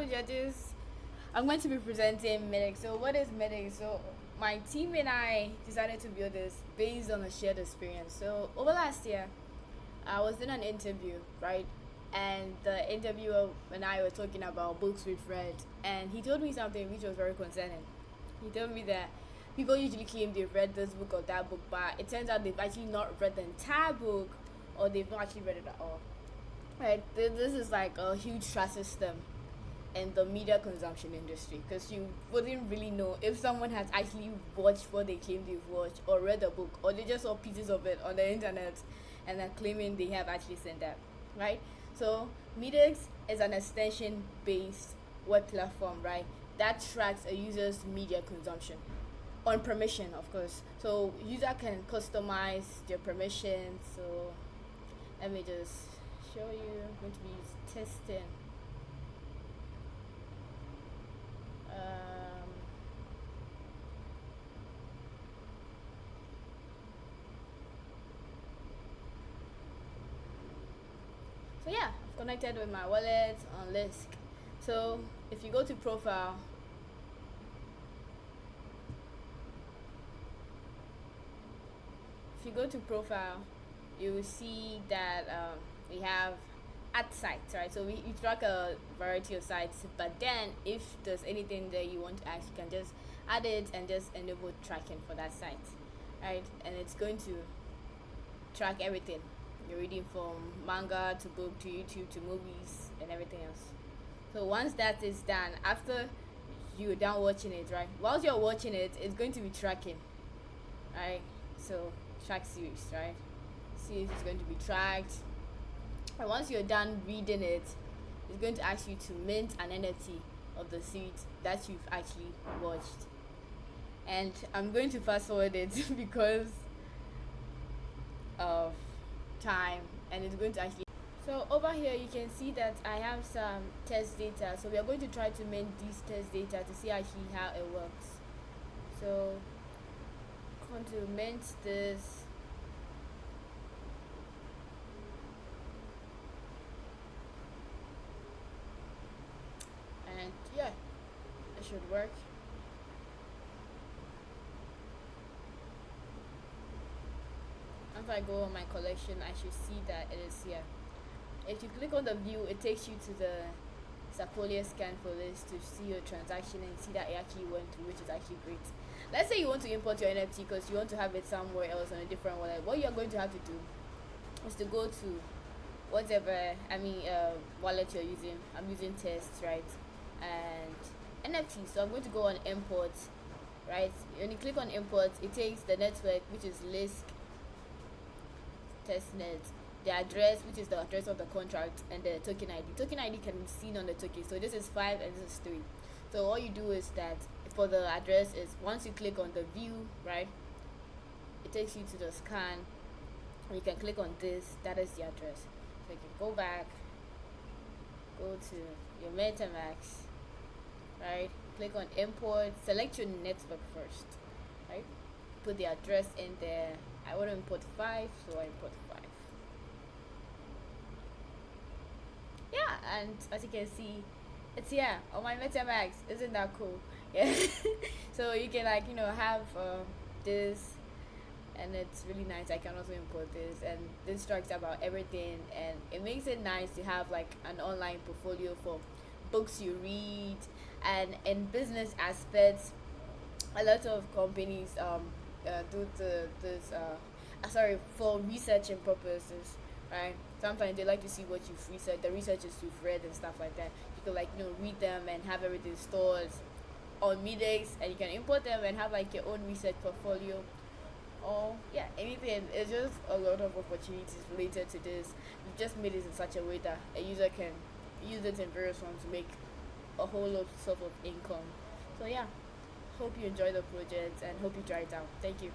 told you, I'm going to be presenting medix. So what is medix? So my team and I decided to build this based on a shared experience. So over last year, I was in an interview, right? And the interviewer and I were talking about books we've read, and he told me something which was very concerning. He told me that people usually claim they've read this book or that book, but it turns out they've actually not read the entire book, or they've not actually read it at all. Right? This is like a huge trust system in the media consumption industry, because you wouldn't really know if someone has actually watched what they claim they've watched, or read a book, or they just saw pieces of it on the internet and are claiming they have actually seen that, right? So medix is an extension based web platform, right, that tracks a user's media consumption on permission, of course. So user can customize their permissions. So let me just show you. I'm going to be testing. um, so yeah, I've connected with my wallet on Lisk. So if you go to profile, you will see that we have ad sites, right? So we track a variety of sites, but then if there's anything that you want to add, you can just add it and just enable tracking for that site, right? And it's going to track everything you're reading, from manga to book to YouTube to movies and everything else. So once that is done, after you're done watching it, right, whilst you're watching it, it's going to be tracking, right? So track series, right? Series is going to be tracked, and once you're done reading it, it's going to ask you to mint an NFT of the series that you've actually watched. And I'm going to fast forward it because of time, and it's going to actually, so over here you can see that I have some test data. So we are going to try to mint these test data to see actually how it works. So I'm going to mint this. And yeah, it should work. If I go on my collection, I should see that it is here. If you click on the view, it takes you to the Sapolia scan for this to see your transaction and see that it actually went through, which is actually great. Let's say you want to import your NFT because you want to have it somewhere else on a different wallet. What you're going to have to do is to go to whatever wallet you're using. I'm using tests, right? And NFT. So I'm going to go on import, right? When you click on import, it takes the network, which is Lisk testnet, the address, which is the address of the contract, and the token ID. Token ID can be seen on the token. So this is 5 and this is 3. So all you do is that for the address is, once you click on the view, right, it takes you to the scan, and you can click on this. That is the address. So you can go back, go to your MetaMask, right, click on import, select your network first, right, put the address in there. I want to import 5, so I import 5. Yeah, and as you can see, it's here on my MetaMask. Isn't that cool? Yeah. So you can have this, and it's really nice. I can also import this, and this talks about everything, and it makes it nice to have like an online portfolio for books you read. And in business aspects, a lot of companies do this for researching purposes, right? Sometimes they like to see what you've researched, the researches you've read and stuff like that. You can read them and have everything stored on medix, and you can import them and have like your own research portfolio, or yeah, anything. It's just a lot of opportunities related to this. We've just made it in such a way that a user can use it in various forms to make a whole lot of income. So yeah, hope you enjoy the project and hope you try it out. Thank you.